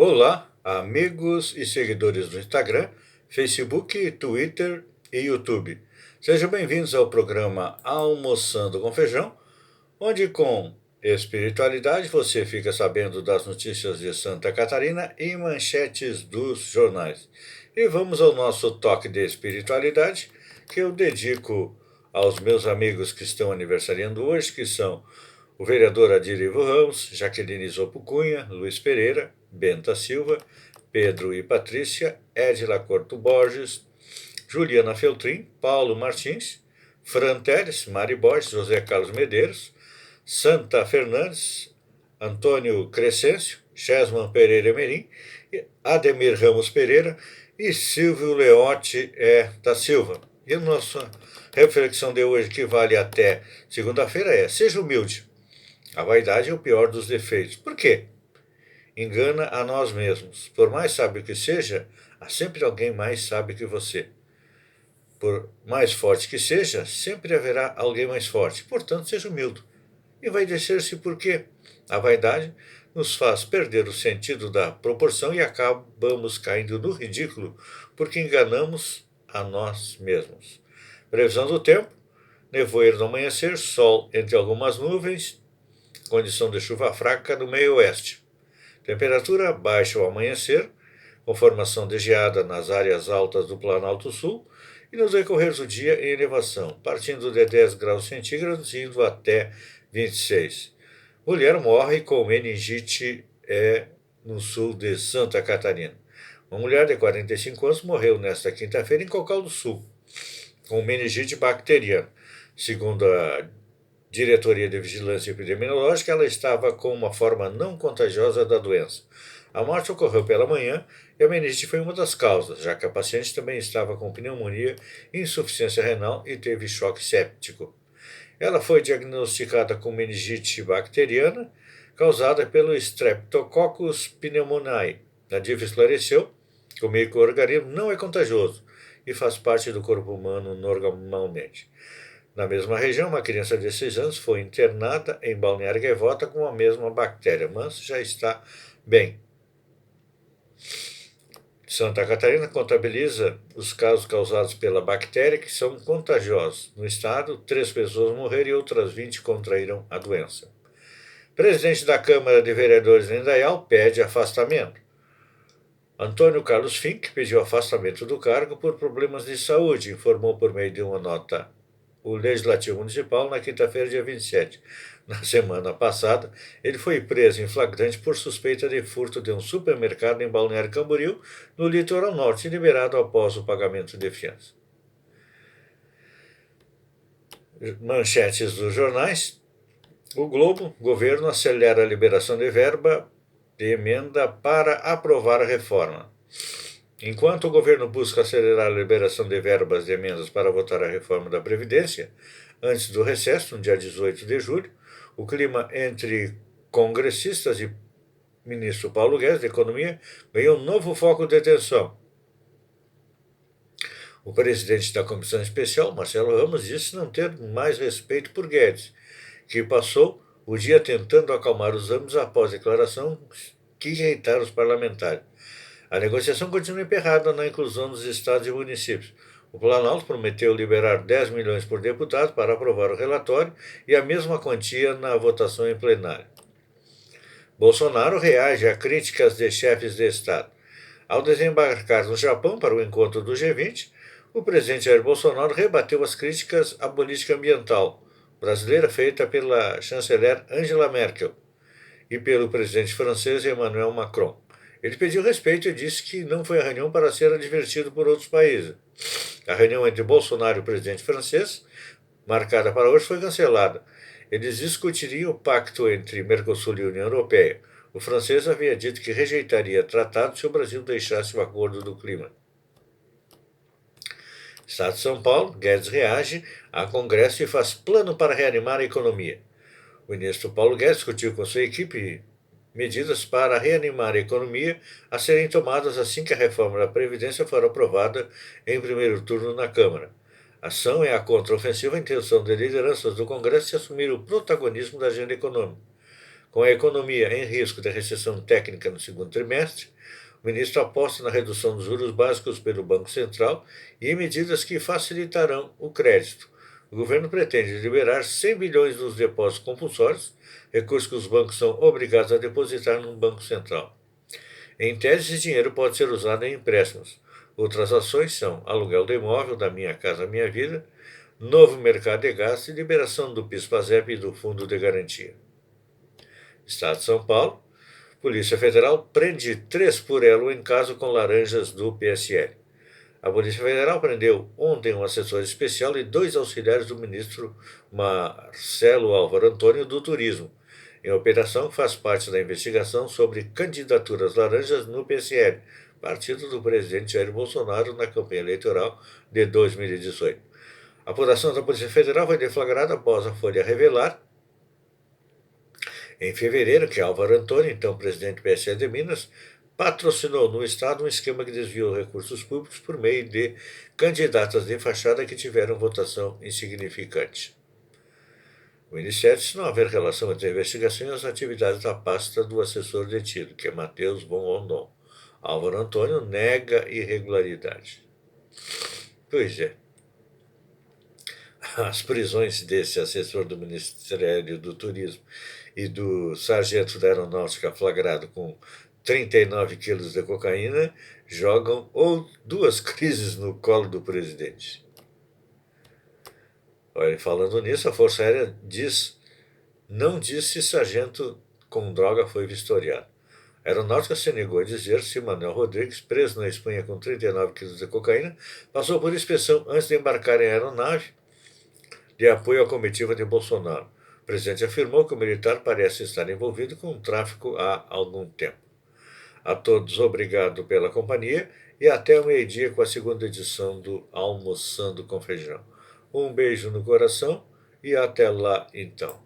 Olá, amigos e seguidores do Instagram, Facebook, Twitter e YouTube. Sejam bem-vindos ao programa Almoçando com Feijão, onde com espiritualidade você fica sabendo das notícias de Santa Catarina e manchetes dos jornais. E vamos ao nosso toque de espiritualidade, que eu dedico aos meus amigos que estão aniversariando hoje, que são o vereador Adirivo Ramos, Jaqueline Zopo Cunha, Luiz Pereira, Benta Silva, Pedro e Patrícia, Edila Corto Borges, Juliana Feltrin, Paulo Martins, Fran Teres, Mari Borges, José Carlos Medeiros, Santa Fernandes, Antônio Crescêncio, Chesman Pereira Emerim, Ademir Ramos Pereira e Silvio Leote da Silva. E a nossa reflexão de hoje, que vale até segunda-feira, é: seja humilde. A vaidade é o pior dos defeitos. Por quê? Engana a nós mesmos. Por mais sábio que seja, há sempre alguém mais sábio que você. Por mais forte que seja, sempre haverá alguém mais forte. Portanto, seja humilde. E vai descer-se porque a vaidade nos faz perder o sentido da proporção e acabamos caindo no ridículo porque enganamos a nós mesmos. Previsão do tempo: nevoeiro no amanhecer, sol entre algumas nuvens, condição de chuva fraca no meio oeste. Temperatura baixa ao amanhecer, com formação de geada nas áreas altas do Planalto Sul e no decorrer do dia em elevação, partindo de 10 graus centígrados e indo até 26. Mulher morre com meningite no sul de Santa Catarina. Uma mulher de 45 anos morreu nesta quinta-feira em Cocal do Sul, com meningite bacteriana. Segundo a Diretoria de Vigilância Epidemiológica, ela estava com uma forma não contagiosa da doença. A morte ocorreu pela manhã e a meningite foi uma das causas, já que a paciente também estava com pneumonia, insuficiência renal e teve choque séptico. Ela foi diagnosticada com meningite bacteriana, causada pelo Streptococcus pneumoniae. A DIV esclareceu que o micro-organismo não é contagioso e faz parte do corpo humano normalmente. Na mesma região, uma criança de 6 anos foi internada em Balneário Gaivota com a mesma bactéria, mas já está bem. Santa Catarina contabiliza os casos causados pela bactéria que são contagiosos. No estado, 3 pessoas morreram e outras 20 contraíram a doença. Presidente da Câmara de Vereadores em Indaial pede afastamento. Antônio Carlos Fink pediu afastamento do cargo por problemas de saúde, informou por meio de uma nota o Legislativo Municipal na quinta-feira, dia 27. Na semana passada, ele foi preso em flagrante por suspeita de furto de um supermercado em Balneário Camboriú, no litoral norte, e liberado após o pagamento de fiança. Manchetes dos jornais: o Globo: governo acelera a liberação de verba de emenda para aprovar a reforma. Enquanto o governo busca acelerar a liberação de verbas de emendas para votar a reforma da Previdência, antes do recesso, no dia 18 de julho, o clima entre congressistas e ministro Paulo Guedes, da Economia, ganhou um novo foco de atenção. O presidente da Comissão Especial, Marcelo Ramos, disse não ter mais respeito por Guedes, que passou o dia tentando acalmar os ânimos após declaração que irritaram os parlamentares. A negociação continua emperrada na inclusão dos estados e municípios. O Planalto prometeu liberar 10 milhões por deputado para aprovar o relatório e a mesma quantia na votação em plenário. Bolsonaro reage a críticas de chefes de Estado. Ao desembarcar no Japão para o encontro do G20, o presidente Jair Bolsonaro rebateu as críticas à política ambiental brasileira feita pela chanceler Angela Merkel e pelo presidente francês Emmanuel Macron. Ele pediu respeito e disse que não foi a reunião para ser advertido por outros países. A reunião entre Bolsonaro e o presidente francês, marcada para hoje, foi cancelada. Eles discutiriam o pacto entre Mercosul e União Europeia. O francês havia dito que rejeitaria tratado se o Brasil deixasse o acordo do clima. Estado de São Paulo: Guedes reage a Congresso e faz plano para reanimar a economia. O ministro Paulo Guedes discutiu com sua equipe medidas para reanimar a economia a serem tomadas assim que a reforma da Previdência for aprovada em primeiro turno na Câmara. A ação é a contraofensiva à intenção de lideranças do Congresso de assumir o protagonismo da agenda econômica. Com a economia em risco de recessão técnica no segundo trimestre, o ministro aposta na redução dos juros básicos pelo Banco Central e em medidas que facilitarão o crédito. O governo pretende liberar 100 bilhões dos depósitos compulsórios, recursos que os bancos são obrigados a depositar no Banco Central. Em tese, esse dinheiro pode ser usado em empréstimos. Outras ações são aluguel do imóvel da Minha Casa Minha Vida, novo mercado de gás e liberação do PIS/PASEP e do Fundo de Garantia. Estado de São Paulo. Polícia Federal prende 3 por elo em caso com laranjas do PSL. A Polícia Federal prendeu ontem um assessor especial e 2 auxiliares do ministro Marcelo Álvaro Antônio do Turismo, em operação que faz parte da investigação sobre candidaturas laranjas no PSL, partido do presidente Jair Bolsonaro na campanha eleitoral de 2018. A apuração da Polícia Federal foi deflagrada após a Folha revelar em fevereiro que Álvaro Antônio, então presidente do PSL de Minas, patrocinou no Estado um esquema que desviou recursos públicos por meio de candidatas de fachada que tiveram votação insignificante. O Ministério disse não haver relação entre a investigação e as atividades da pasta do assessor detido, que é Matheus Von Rondon. Álvaro Antônio nega irregularidade. Pois é. As prisões desse assessor do Ministério do Turismo e do sargento da Aeronáutica flagrado com 39 quilos de cocaína jogam ou 2 crises no colo do presidente. Olha, falando nisso, a Força Aérea não diz se sargento com droga foi vistoriado. A Aeronáutica se negou a dizer se Manuel Rodrigues, preso na Espanha com 39 quilos de cocaína, passou por inspeção antes de embarcar em aeronave de apoio à comitiva de Bolsonaro. O presidente afirmou que o militar parece estar envolvido com o tráfico há algum tempo. A todos, obrigado pela companhia e até o meio-dia com a segunda edição do Almoçando com Feijão. Um beijo no coração e até lá então.